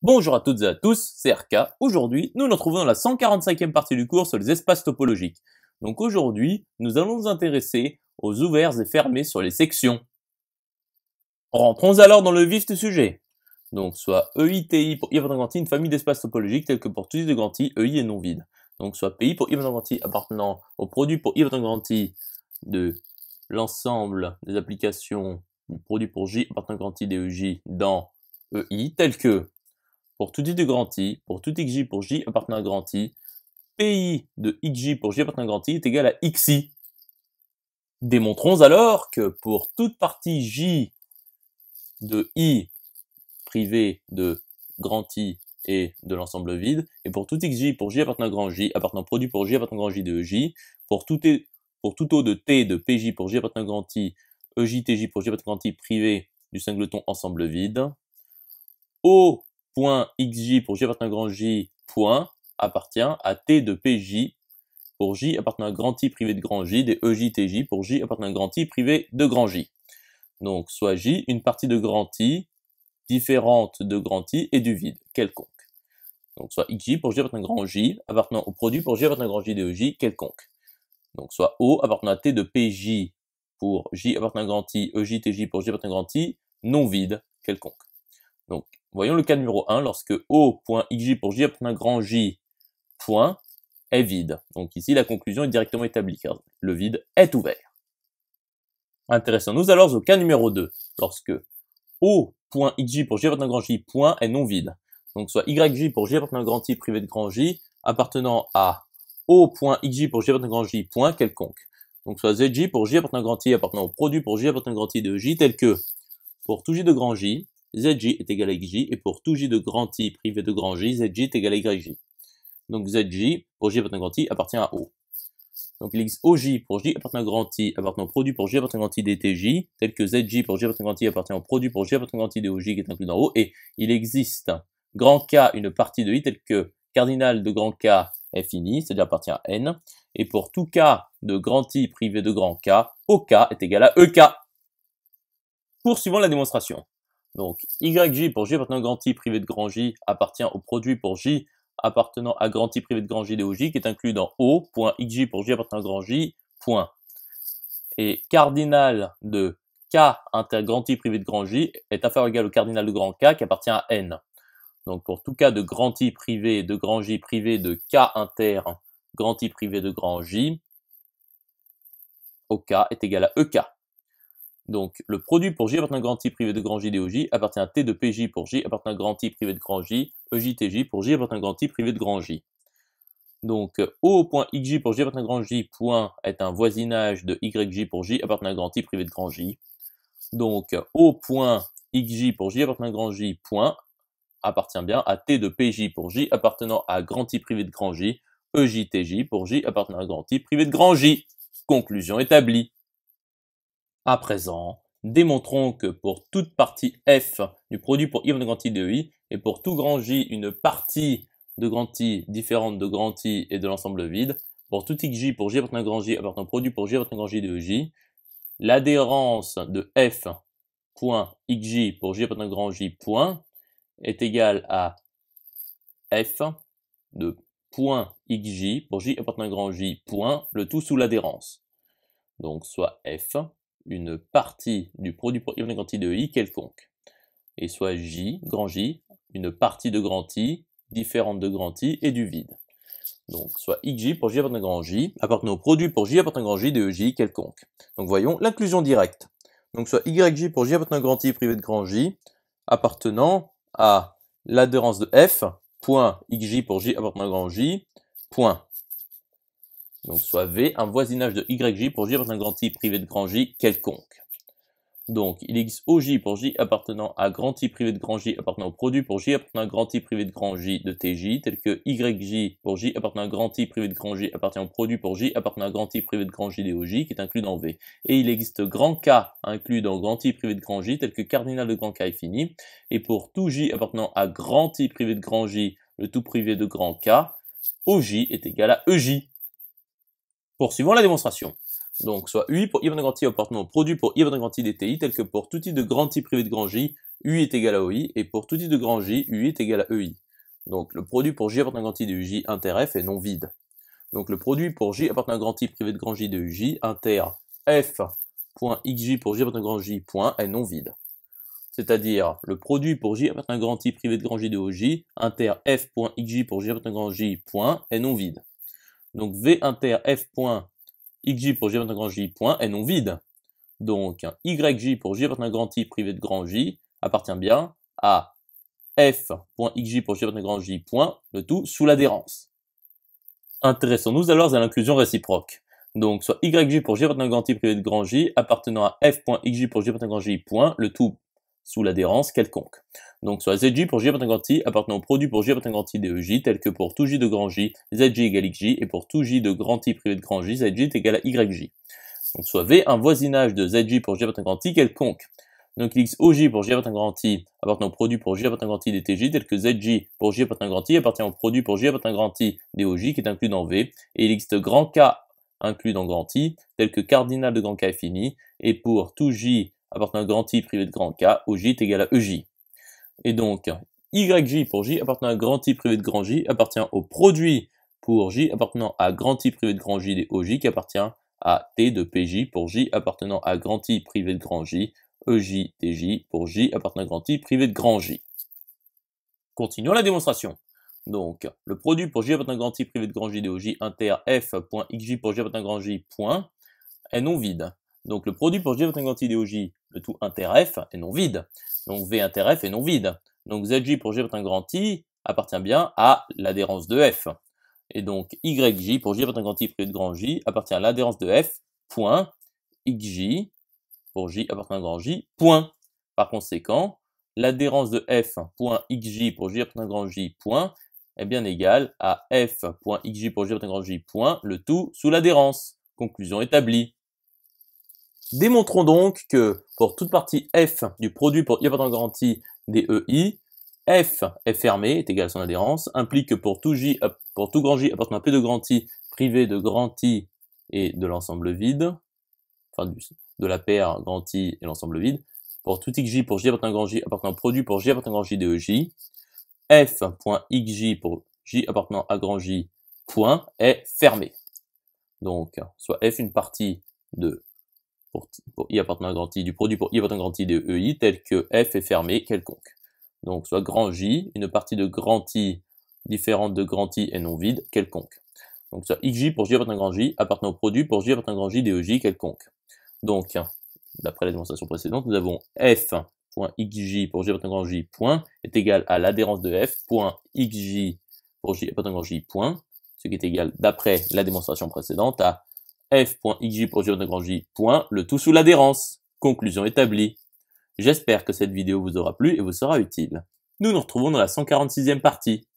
Bonjour à toutes et à tous, c'est RK. Aujourd'hui, nous nous retrouvons dans la 145e partie du cours sur les espaces topologiques. Donc aujourd'hui, nous allons nous intéresser aux ouverts et fermés sur les sections. Rentrons alors dans le vif du sujet. Donc soit EI-TI pour I appartenant à grand I, une famille d'espaces topologiques tels que pour tout I de grand I, EI est non vide. Donc soit PI pour I appartenant à grand I appartenant au produit pour I appartenant à grand I de l'ensemble des applications du produit pour J appartenant à grand I d'EJ dans EI, tel que pour tout I de grand I, pour tout XJ pour J appartenant à grand I, PI de XJ pour J appartenant à grand I est égal à XI. Démontrons alors que pour toute partie J de I privé de grand I et de l'ensemble vide, et pour tout XJ pour J appartenant à grand J, appartenant produit pour J appartenant à grand J de EJ, pour tout O de T de PJ pour J appartenant à grand I, EJ TJ pour J appartenant à grand I privé du singleton ensemble vide, O point XJ pour J appartenant à grand J point appartient à T de PJ pour J appartenant à grand I privé de grand J des EJ TJ pour J appartenant à grand I privé de grand J. Donc soit J une partie de grand I différente de grand I et du vide quelconque. Donc soit XJ pour J appartenant à grand J appartenant au produit pour J appartenant à grand J de EJ quelconque. Donc soit O appartenant à T de PJ pour J appartenant à grand I, EJ TJ pour J appartenant à grand I non vide quelconque. Donc, voyons le cas numéro 1, lorsque O.XJ pour J appartenant à grand J point est vide. Donc ici, la conclusion est directement établie, car le vide est ouvert. Intéressons-nous alors au cas numéro 2, lorsque O.XJ pour J appartenant à grand J point est non vide. Donc soit YJ pour J appartenant à grand I privé de grand J appartenant à O.XJ pour J appartenant à grand J point quelconque. Donc soit ZJ pour J appartenant à grand I appartenant au produit pour J appartenant à grand I de J tel que pour tout J de grand J, ZJ est égal à XJ, et pour tout J de grand I privé de grand J, ZJ est égal à YJ. Donc ZJ, pour J appartenant à grand I, appartient à O. Donc il existe OJ pour J appartenant à grand I, appartenant au produit pour J appartenant à grand I DTJ, tel que ZJ pour J appartenant à grand I appartient au produit pour J appartenant à grand I DOJ qui est inclus dans O, et il existe grand K, une partie de I, tel que cardinal de grand K est fini, c'est-à-dire appartient à N, et pour tout K de grand I privé de grand K, OK est égal à EK. Poursuivons la démonstration. Donc, YJ pour J appartenant à grand I privé de grand J appartient au produit pour J appartenant à grand I privé de grand J de OJ qui est inclus dans O.XJ pour J appartenant à grand J, point. Et cardinal de K inter grand I privé de grand J est inférieur ou égal au cardinal de grand K qui appartient à N. Donc, pour tout cas de grand I privé de grand J privé de K inter grand I privé de grand J, OK est égal à EK. Donc, le produit pour J appartenant à grand I privé de grand J DOJ appartient à T de PJ pour J appartenant à grand I privé de grand J, EJ-TJ pour J appartenant à grand I privé de grand J. Donc, O.XJ pour J appartenant à grand J point est un voisinage de YJ pour J appartenant à grand I privé de grand J. Donc, O.XJ pour J appartenant à grand J point appartient bien à T de PJ pour J appartenant à grand I privé de grand J, EJ-TJ pour J appartenant à grand I privé de grand J. Conclusion établie. À présent, démontrons que pour toute partie f du produit pour I de grand I de I, et pour tout grand J une partie de grand I différente de grand I et de l'ensemble vide, pour tout XJ pour J appartenant à grand J appartenant au produit pour J appartenant à grand J de J, l'adhérence de f point XJ pour J appartenant à grand J point est égale à f de point XJ pour J appartenant à grand J point, le tout sous l'adhérence. Donc soit f une partie du produit pour I de grand I de I quelconque. Et soit J, grand J, une partie de grand I, différente de grand I et du vide. Donc soit XJ pour J appartenant à grand J, appartenant au produit pour J appartenant à grand J de EJ quelconque. Donc voyons l'inclusion directe. Donc soit YJ pour J appartenant à grand I privé de grand J, appartenant à l'adhérence de F, point XJ pour J appartenant à grand J, point. Donc soit V, un voisinage de YJ pour J appartenant à grand I privé de grand J quelconque. Donc il existe OJ pour J appartenant à grand I privé de grand J appartenant au produit pour J appartenant à grand I privé de grand J de TJ, tel que YJ pour J appartenant à grand I privé de grand J appartient au produit pour J appartenant à grand I privé de grand J de OJ qui est inclus dans V. Et il existe grand K inclus dans grand I privé de grand J tel que cardinal de grand K est fini. Et pour tout J appartenant à grand I privé de grand J, le tout privé de grand K, OJ est égal à EJ. Poursuivons la démonstration. Donc, soit UI pour I appartenant à grand I appartenant au produit pour I appartenant à grand I DTI, tel que pour tout I de grand I privé de grand J, UI est égal à OI, et pour tout type de grand J, UI est égal à EI. Donc le produit pour J appartenant à un grand I de J inter F est non vide. Donc le produit pour J appartenant à un grand I privé de grand J de J inter F.xj pour J appartenant à un grand J point est non vide. C'est-à-dire le produit pour J appartenant à un grand I privé de grand J de OJ inter F.xj pour J appartenant à un grand J point est non vide. Donc V inter F.xj pour J appartenant à un grand J point est non vide. Donc YJ pour J appartenant à un grand I privé de grand J appartient bien à F.xj pour J appartenant à un grand J point, le tout sous l'adhérence. Intéressons-nous alors à l'inclusion réciproque. Donc soit YJ pour J appartenant à un grand I privé de grand J appartenant à F.xj pour J appartenant à un grand J point, le tout sous l'adhérence quelconque. Donc soit ZJ pour J appartenant à un grand I appartenant au produit pour J appartenant à un grand I de EJ, tel que pour tout J de grand J, ZJ égale XJ, et pour tout J de grand I privé de grand J, ZJ est égal à YJ. Donc soit V un voisinage de ZJ pour J appartenant à un grand I quelconque. Donc il existe OJ pour J appartenant à un grand I appartenant au produit pour J appartenant à un grand I des TJ, tel que ZJ pour J appartenant à un grand I appartient au produit pour J appartenant à un grand I des OJ qui est inclus dans V, et il existe grand K inclus dans grand I, tel que cardinal de grand K est fini, et pour tout J appartenant à un grand I privé de grand K, OJ est égal à EJ. Et donc, YJ pour J appartenant à un grand I privé de grand J appartient au produit pour J appartenant à grand I privé de grand J des OJ qui appartient à T de PJ pour J appartenant à grand I privé de grand J, EJ TJ pour J appartenant à grand I privé de grand J. Continuons la démonstration. Donc, le produit pour J appartenant à un grand I privé de grand J des OJ inter F.xj pour J appartenant à un grand J point est non vide. Donc le produit pour J appartenant à un grand I des OJ, le tout inter F est non vide. Donc V inter F est non vide. Donc ZJ pour J appartenant à un grand I appartient bien à l'adhérence de F. Et donc YJ pour J appartenant à un grand I privé de grand J appartient à l'adhérence de F, point, XJ pour J appartenant à un grand J, point. Par conséquent, l'adhérence de F, point, XJ pour J appartenant à un grand J, point, est bien égale à F, point, XJ pour J appartenant à un grand J, point, le tout sous l'adhérence. Conclusion établie. Démontrons donc que pour toute partie F du produit pour I appartenant à un grand I des EI, F est fermé, est égal à son adhérence, implique que pour tout grand J appartenant à P de grand I privé de grand I et de l'ensemble vide, enfin de la paire grand I et l'ensemble vide, pour tout XJ pour J appartenant à un grand J appartenant au produit pour J appartenant à un grand J de EJ, F.xj pour J appartenant à grand J point est fermé. Donc, soit F une partie de pour I appartenant à grand I du produit pour I appartenant à grand I de EI tel que F est fermé quelconque. Donc soit grand J, une partie de grand I différente de grand I et non vide quelconque. Donc soit XJ pour J appartenant à grand J appartenant au produit pour J appartenant à grand J de EJ quelconque. Donc, d'après la démonstration précédente, nous avons F.xj pour J appartenant à grand J point est égal à l'adhérence de F.xj pour J appartenant à grand J point, ce qui est égal, d'après la démonstration précédente, à F.xj pour J appartenant à grand J point, le tout sous l'adhérence. Conclusion établie. J'espère que cette vidéo vous aura plu et vous sera utile. Nous nous retrouvons dans la 146e partie.